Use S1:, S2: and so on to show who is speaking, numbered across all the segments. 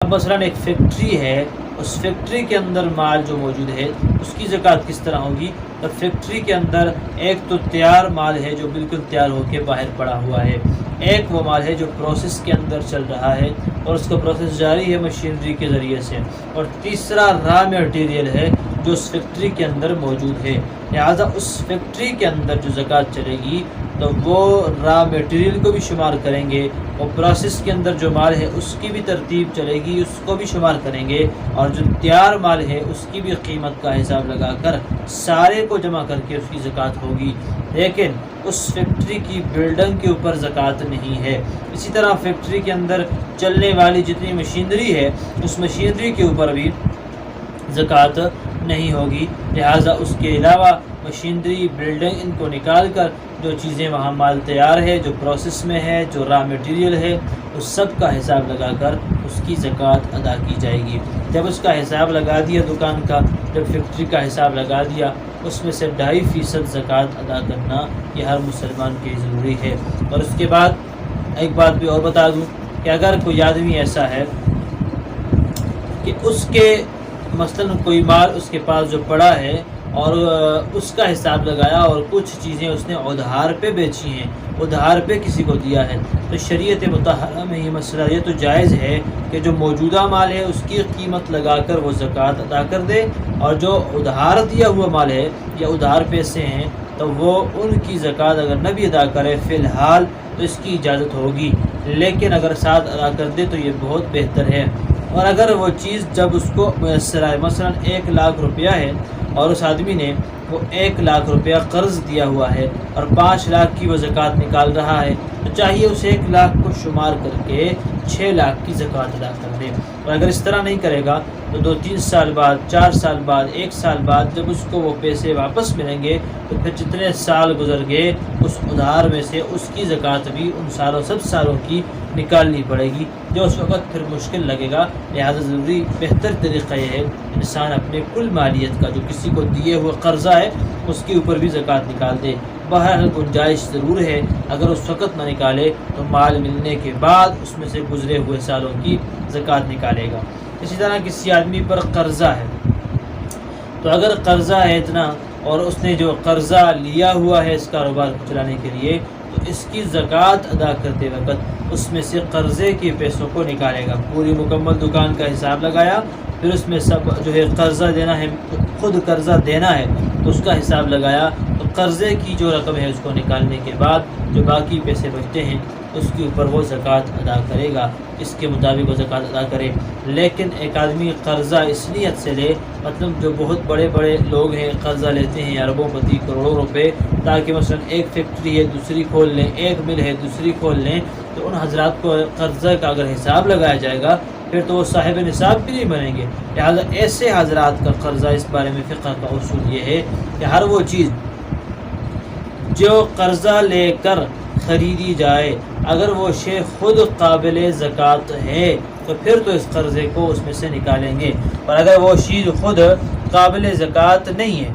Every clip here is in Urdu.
S1: اب مثلاً ایک فیکٹری ہے، اس فیکٹری کے اندر مال جو موجود ہے اس کی زکوٰۃ کس طرح ہوگی؟ تو فیکٹری کے اندر ایک تو تیار مال ہے جو بالکل تیار ہو کے باہر پڑا ہوا ہے، ایک وہ مال ہے جو پروسیس کے اندر چل رہا ہے اور اس کا پروسیس جاری ہے مشینری کے ذریعے سے، اور تیسرا را میٹیریل ہے جو اس فیکٹری کے اندر موجود ہے۔ لہٰذا اس فیکٹری کے اندر جو زکوٰۃ چلے گی تو وہ را میٹیریل کو بھی شمار کریں گے، اور پروسیس کے اندر جو مال ہے اس کی بھی ترتیب چلے گی، اس کو بھی شمار کریں گے، اور جو تیار مال ہے اس کی بھی قیمت کا حساب لگا کر سارے کو جمع کر کے اس کی زکوٰۃ ہوگی۔ لیکن اس فیکٹری کی بلڈنگ کے اوپر زکوٰۃ نہیں ہے۔ اسی طرح فیکٹری کے اندر چلنے والی جتنی مشینری ہے اس مشینری کے اوپر بھی زکوٰۃ نہیں ہوگی۔ لہٰذا اس کے علاوہ مشینری، بلڈنگ، ان کو نکال کر جو چیزیں وہاں مال تیار ہے، جو پروسیس میں ہے، جو را میٹیریل ہے، اس سب کا حساب لگا کر اس کی زکوٰۃ ادا کی جائے گی۔ جب اس کا حساب لگا دیا دکان کا، جب فیکٹری کا حساب لگا دیا، اس میں سے 2.5% زکوٰۃ ادا کرنا یہ ہر مسلمان کے ضروری ہے۔ اور اس کے بعد ایک بات بھی اور بتا دوں کہ اگر کوئی آدمی ایسا ہے کہ اس کے مثلاً کوئی مال اس کے پاس جو پڑا ہے اور اس کا حساب لگایا اور کچھ چیزیں اس نے ادھار پہ بیچی ہیں، ادھار پہ کسی کو دیا ہے، تو شریعت مطہرہ میں یہ مسئلہ یہ تو جائز ہے کہ جو موجودہ مال ہے اس کی قیمت لگا کر وہ زکوٰۃ ادا کر دے، اور جو ادھار دیا ہوا مال ہے یا ادھار پیسے ہیں تو وہ ان کی زکوٰۃ اگر نہ بھی ادا کرے فی الحال تو اس کی اجازت ہوگی، لیکن اگر ساتھ ادا کر دے تو یہ بہت بہتر ہے۔ اور اگر وہ چیز جب اس کو میسر آئے، مثلاً 1 لاکھ روپیہ ہے اور اس آدمی نے وہ 1 لاکھ روپیہ قرض دیا ہوا ہے اور 5 لاکھ کی وہ زکوٰۃ نکال رہا ہے، تو چاہیے اس 1 لاکھ کو شمار کر کے 6 لاکھ کی زکوٰۃ ادا کر دے۔ اور اگر اس طرح نہیں کرے گا تو 2-3 سال بعد، 4 سال بعد، 1 سال بعد جب اس کو وہ پیسے واپس ملیں گے تو پھر جتنے سال گزر گئے اس ادھار میں سے اس کی زکوٰۃ بھی ان سب سالوں کی نکالنی پڑے گی، جو اس وقت پھر مشکل لگے گا۔ لہٰذا ضروری بہتر طریقہ یہ ہے انسان اپنے کل مالیت کا جو کسی کو دیے ہوئے قرضہ ہے اس کے اوپر بھی زکوٰۃ نکال دے۔ بہرحال گنجائش ضرور ہے، اگر اس وقت نہ نکالے تو مال ملنے کے بعد اس میں سے گزرے ہوئے سالوں کی زکوٰۃ نکالے گا۔ اسی طرح کسی آدمی پر قرضہ ہے، تو اگر قرضہ ہے اتنا اور اس نے جو قرضہ لیا ہوا ہے اس کاروبار کو چلانے کے لیے، تو اس کی زکوٰۃ ادا کرتے وقت اس میں سے قرضے کے پیسوں کو نکالے گا۔ پوری مکمل دکان کا حساب لگایا، پھر اس میں سب جو ہے قرضہ دینا ہے، خود قرضہ دینا ہے تو اس کا حساب لگایا، تو قرضے کی جو رقم ہے اس کو نکالنے کے بعد جو باقی پیسے بچتے ہیں اس کے اوپر وہ زکوٰۃ ادا کرے گا، اس کے مطابق وہ زکوٰۃ ادا کرے۔ لیکن ایک آدمی قرضہ اس نیت سے لے، مطلب جو بہت بڑے بڑے لوگ ہیں قرضہ لیتے ہیں اربوں پتی کروڑوں روپے، تاکہ مثلا ایک فیکٹری ہے دوسری کھول لیں، ایک مل ہے دوسری کھول لیں، تو ان حضرات کو قرضہ کا اگر حساب لگایا جائے گا پھر تو وہ صاحب نصاب بھی نہیں بنیں گے۔ لہٰذا ایسے حضرات کا قرضہ، اس بارے میں فقہ کا اصول یہ ہے کہ ہر وہ چیز جو قرضہ لے کر خریدی جائے، اگر وہ شے خود قابل زکوٰۃ ہے تو پھر تو اس قرضے کو اس میں سے نکالیں گے، اور اگر وہ چیز خود قابل زکوٰۃ نہیں ہے،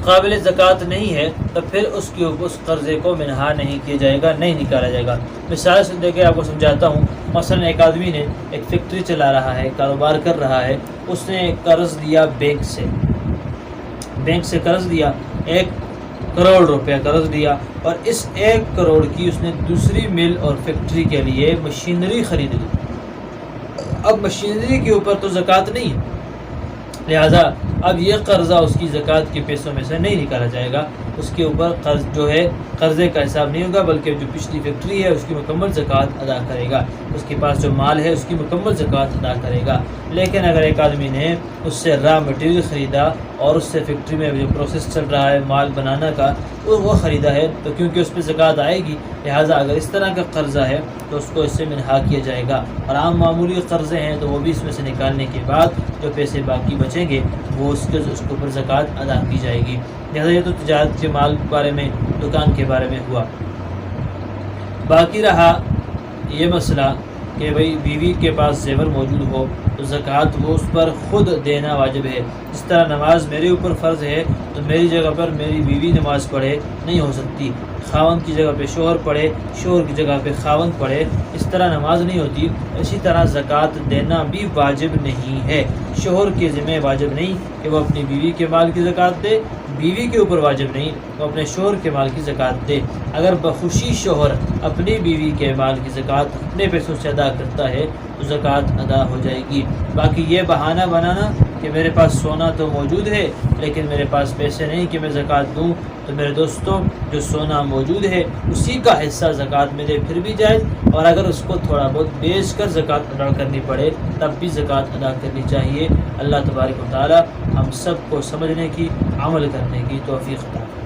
S1: قابل زکوٰۃ نہیں ہے تو پھر اس کے اوپر اس قرضے کو منہا نہیں کیا جائے گا، نہیں نکالا جائے گا۔ مثال سے دے کے آپ کو سمجھاتا ہوں، مثلا ایک آدمی نے ایک فیکٹری چلا رہا ہے، کاروبار کر رہا ہے، اس نے قرض لیا بینک سے قرض لیا، 1 کروڑ روپے قرض لیا، اور اس 1 کروڑ کی اس نے دوسری مل اور فیکٹری کے لیے مشینری خرید لی۔ اب مشینری کے اوپر تو زکوٰۃ نہیں ہے، لہذا اب یہ قرضہ اس کی زکوٰۃ کے پیسوں میں سے نہیں نکالا جائے گا، اس کے اوپر قرض جو ہے قرضے کا حساب نہیں ہوگا، بلکہ جو پچھلی فیکٹری ہے اس کی مکمل زکوٰۃ ادا کرے گا، اس کے پاس جو مال ہے اس کی مکمل زکوٰۃ ادا کرے گا۔ لیکن اگر ایک آدمی نے اس سے را مٹیریل خریدا اور اس سے فیکٹری میں جو پروسیس چل رہا ہے مال بنانا کا وہ خریدا ہے، تو کیونکہ اس پہ زکوٰۃ آئے گی، لہٰذا اگر اس طرح کا قرضہ ہے تو اس کو اس سے منہا کیا جائے گا، اور عام معمولی قرضے ہیں تو وہ بھی اس میں سے نکالنے کے بعد جو پیسے باقی بچیں گے وہ اس کے اوپر زکوٰۃ ادا کی جائے گی۔ لہٰذا یہ تو تجارت کے مال کے بارے میں، دکان کے بارے میں ہوا۔ باقی رہا یہ مسئلہ کہ بھئی بیوی کے پاس زیور موجود ہو تو زکوٰۃ وہ اس پر خود دینا واجب ہے۔ جس طرح نماز میرے اوپر فرض ہے تو میری جگہ پر میری بیوی نماز پڑھے نہیں ہو سکتی، خاوند کی جگہ پہ شوہر پڑھے، شوہر کی جگہ پہ خاوند پڑھے، اس طرح نماز نہیں ہوتی۔ اسی طرح زکوٰۃ دینا بھی واجب نہیں ہے، شوہر کے ذمہ واجب نہیں کہ وہ اپنی بیوی کے مال کی زکوٰۃ دے، بیوی کے اوپر واجب نہیں وہ اپنے شوہر کے مال کی زکوٰۃ دے۔ اگر بخوشی شوہر اپنی بیوی کے مال کی زکوٰۃ اپنے پیسوں سے ادا کرتا ہے تو زکوٰۃ ادا ہو جائے گی۔ باقی یہ بہانہ بنانا کہ میرے پاس سونا تو موجود ہے لیکن میرے پاس پیسے نہیں کہ میں زکوٰۃ دوں، تو میرے دوستوں جو سونا موجود ہے اسی کا حصہ زکوٰۃ میں دے پھر بھی جائز، اور اگر اس کو تھوڑا بہت بیچ کر زکوٰۃ ادا کرنی پڑے تب بھی زکوٰۃ ادا کرنی چاہیے۔ اللہ تبارک و تعالی ہم سب کو سمجھنے کی، عمل کرنے کی توفیق عطا فرمائے۔